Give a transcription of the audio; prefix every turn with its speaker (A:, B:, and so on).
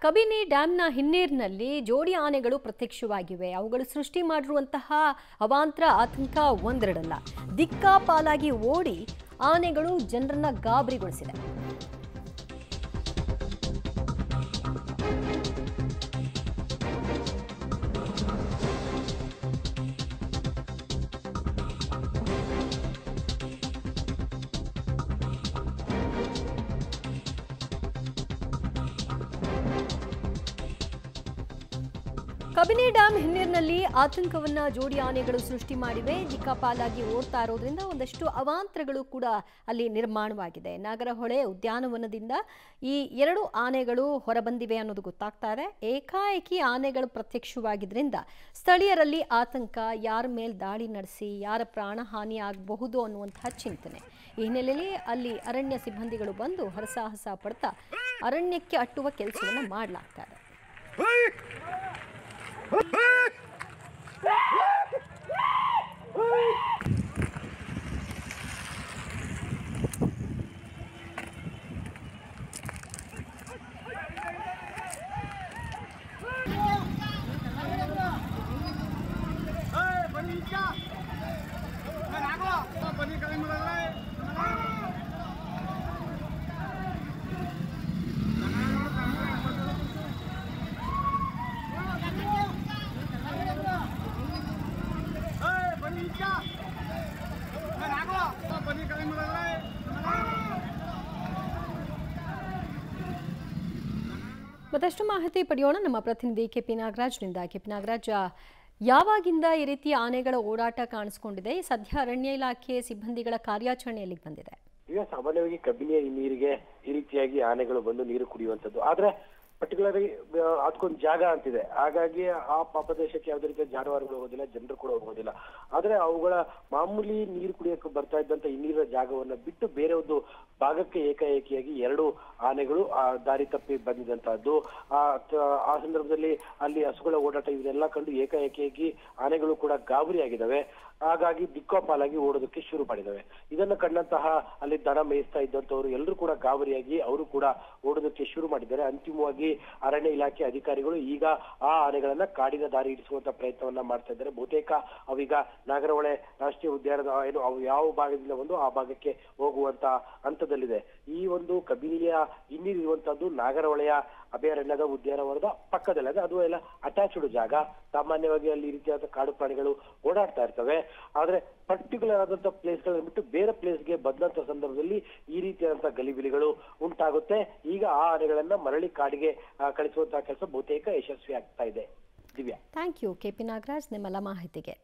A: ಕಬಿನಿ ಡ್ಯಾಂನ ಹಿನ್ನೀರಿನಲ್ಲಿ ಜೋಡಿ ಆನೆಗಳು ಪ್ರತ್ಯಕ್ಷವಾಗಿವೆ. ಅವುಗಳು ಸೃಷ್ಟಿ ಮಾಡಿರುವಂತಹ ಅವಾಂತರ ಆತಂಕ ಒಂದೆರಡಲ್ಲ. ದಿಕ್ಕಾಪಾಲಾಗಿ ಓಡಿ ಆನೆಗಳು ಜನರನ್ನ ಗಾಬರಿಗೊಳಿಸಿದೆ. ಕಬಿನಿ ಡ್ಯಾಂ ಹಿನ್ನೀರಿನಲ್ಲಿ ಆತಂಕವನ್ನ ಜೋಡಿ ಆನೆಗಳು ಸೃಷ್ಟಿ ಮಾಡಿವೆ. ದಿಕ್ಕಾಪಾಲಾಗಿ ಓಡ್ತಾ ಇರೋದ್ರಿಂದ ಒಂದಷ್ಟು ಅವಾಂತರಗಳು ಕೂಡ ಅಲ್ಲಿ ನಿರ್ಮಾಣವಾಗಿದೆ. ನಾಗರಹೊಳೆ ಉದ್ಯಾನವನದಿಂದ ಈ ಎರಡು ಆನೆಗಳು ಹೊರಬಂದಿವೆ ಅನ್ನೋದು ಗೊತ್ತಾಗ್ತಾ ಇದೆ. ಏಕಾಏಕಿ ಆನೆಗಳು ಪ್ರತ್ಯಕ್ಷವಾಗಿದ್ರಿಂದ ಸ್ಥಳೀಯರಲ್ಲಿ ಆತಂಕ, ಯಾರ ಮೇಲೆ ದಾಳಿ ನಡೆಸಿ ಯಾರ ಪ್ರಾಣ ಹಾನಿ ಆಗಬಹುದು ಅನ್ನುವಂತಹ ಚಿಂತನೆ. ಈ ಹಿನ್ನೆಲೆಯಲ್ಲಿ ಅಲ್ಲಿ ಅರಣ್ಯ ಸಿಬ್ಬಂದಿಗಳು ಬಂದು ಹರಸಾಹಸ ಪಡ್ತಾ ಅರಣ್ಯಕ್ಕೆ ಅಟ್ಟುವ ಕೆಲಸವನ್ನ ಮಾಡಲಾಗ್ತಾ ಇದೆ. ಮತ್ತಷ್ಟು ಮಾಹಿತಿ ಪಡೆಯೋಣ ನಮ್ಮ ಪ್ರತಿನಿಧಿ ಕೆಪಿ ನಾಗರಾಜ್ನಿಂದ. ಕೆಪಿ ನಾಗರಾಜ್, ಯಾವಾಗಿಂದ ಈ ರೀತಿ ಆನೆಗಳ ಓಡಾಟ ಕಾಣಿಸ್ಕೊಂಡಿದೆ? ಸದ್ಯ ಅರಣ್ಯ ಇಲಾಖೆ ಸಿಬ್ಬಂದಿಗಳ ಕಾರ್ಯಾಚರಣೆ ಎಲ್ಲಿಗೆ ಬಂದಿದೆ?
B: ಈಗ ಸಾಮಾನ್ಯವಾಗಿ ಕಬಿನಿಯ ನೀರಿಗೆ ಈ ರೀತಿಯಾಗಿ ಆನೆಗಳು ಬಂದು ನೀರು ಕುಡಿಯುವಂತದ್ದು. ಆದ್ರೆ ಪರ್ಟಿಕ್ಯುಲರ್ ಅದಕ್ಕೊಂದು ಜಾಗ ಅಂತಿದೆ. ಹಾಗಾಗಿ ಆ ಪ್ರದೇಶಕ್ಕೆ ಯಾವುದೇ ರೀತಿಯ ಜಾನುವಾರುಗಳು ಹೋಗೋದಿಲ್ಲ, ಜನರು ಕೂಡ ಹೋಗೋದಿಲ್ಲ. ಆದ್ರೆ ಅವುಗಳ ಮಾಮೂಲಿ ನೀರು ಕುಡಿಯಕ್ಕೆ ಬರ್ತಾ ಇದ್ದಂತ ಈ ನೀರಿನ ಜಾಗವನ್ನ ಬಿಟ್ಟು ಬೇರೆ ಒಂದು ಭಾಗಕ್ಕೆ ಏಕಾಏಕಿಯಾಗಿ ಎರಡು ಆನೆಗಳು ದಾರಿ ತಪ್ಪಿ ಬಂದಿದಂತಹದ್ದು. ಆ ಸಂದರ್ಭದಲ್ಲಿ ಅಲ್ಲಿ ಹಸುಗಳ ಓಡಾಟ ಇದೆಲ್ಲ ಕಂಡು ಏಕಾಏಕಿಯಾಗಿ ಆನೆಗಳು ಕೂಡ ಗಾಬರಿಯಾಗಿದ್ದಾವೆ. ಹಾಗಾಗಿ ದಿಕ್ಕಾಪಾಲಾಗಿ ಓಡೋದಕ್ಕೆ ಶುರು ಮಾಡಿದಾವೆ. ಇದನ್ನ ಕಂಡಂತಹ ಅಲ್ಲಿ ದನ ಮೇಯಿಸ್ತಾ ಇದ್ದಂತವ್ರು ಎಲ್ಲರೂ ಕೂಡ ಗಾಬರಿಯಾಗಿ ಅವರು ಕೂಡ ಓಡೋದಕ್ಕೆ ಶುರು ಮಾಡಿದ್ದಾರೆ. ಅಂತಿಮವಾಗಿ ಅರಣ್ಯ ಇಲಾಖೆ ಅಧಿಕಾರಿಗಳು ಈಗ ಆ ಆನೆಗಳನ್ನ ಕಾಡಿನ ದಾರಿ ಇಡಿಸುವಂತ ಪ್ರಯತ್ನವನ್ನ ಮಾಡ್ತಾ ಇದ್ದಾರೆ. ಬಹುತೇಕ ಅವೀಗ ನಾಗರಹೊಳೆ ರಾಷ್ಟ್ರೀಯ ಉದ್ಯಾನದ ಏನು ಅವು ಯಾವ ಭಾಗದಿಂದ ಬಂದು ಆ ಭಾಗಕ್ಕೆ ಹೋಗುವಂತ ಹಂತದಲ್ಲಿದೆ. ಈ ಒಂದು ಕಬಿನಿಯ ಹಿನ್ನೀರಿರುವಂತಹದ್ದು ನಾಗರಹೊಳೆಯ ಅಭಯಾರಣ್ಯದ ಉದ್ಯಾನವನದ ಪಕ್ಕದಲ್ಲಿ, ಅದು ಎಲ್ಲ ಅಟ್ಯಾಚ್ಡ್ ಜಾಗ. ಸಾಮಾನ್ಯವಾಗಿ ಅಲ್ಲಿ ಈ ರೀತಿಯಾದ ಕಾಡು ಪ್ರಾಣಿಗಳು ಓಡಾಡ್ತಾ ಇರ್ತವೆ. ಆದ್ರೆ ಪರ್ಟಿಕ್ಯುಲರ್ ಆದಂತ ಪ್ಲೇಸ್ಗಳನ್ನ ಬಿಟ್ಟು ಬೇರೆ ಪ್ಲೇಸ್ಗೆ ಬಂದಂತ ಸಂದರ್ಭದಲ್ಲಿ ಈ ರೀತಿಯಾದಂತಹ ಗಲಿಬಿಲಿಗಳು ಉಂಟಾಗುತ್ತೆ. ಈಗ ಆ ಆನೆಗಳನ್ನ ಮರಳಿ ಕಾಡಿಗೆ ಕಳಿಸುವಂತಹ ಕೆಲಸ ಬಹುತೇಕ ಯಶಸ್ವಿ ಆಗ್ತಾ ಇದೆ. Divya,
A: thank you KP Nagaraj ನಿಮ್ಮೆಲ್ಲ ಮಾಹಿತಿಗೆ.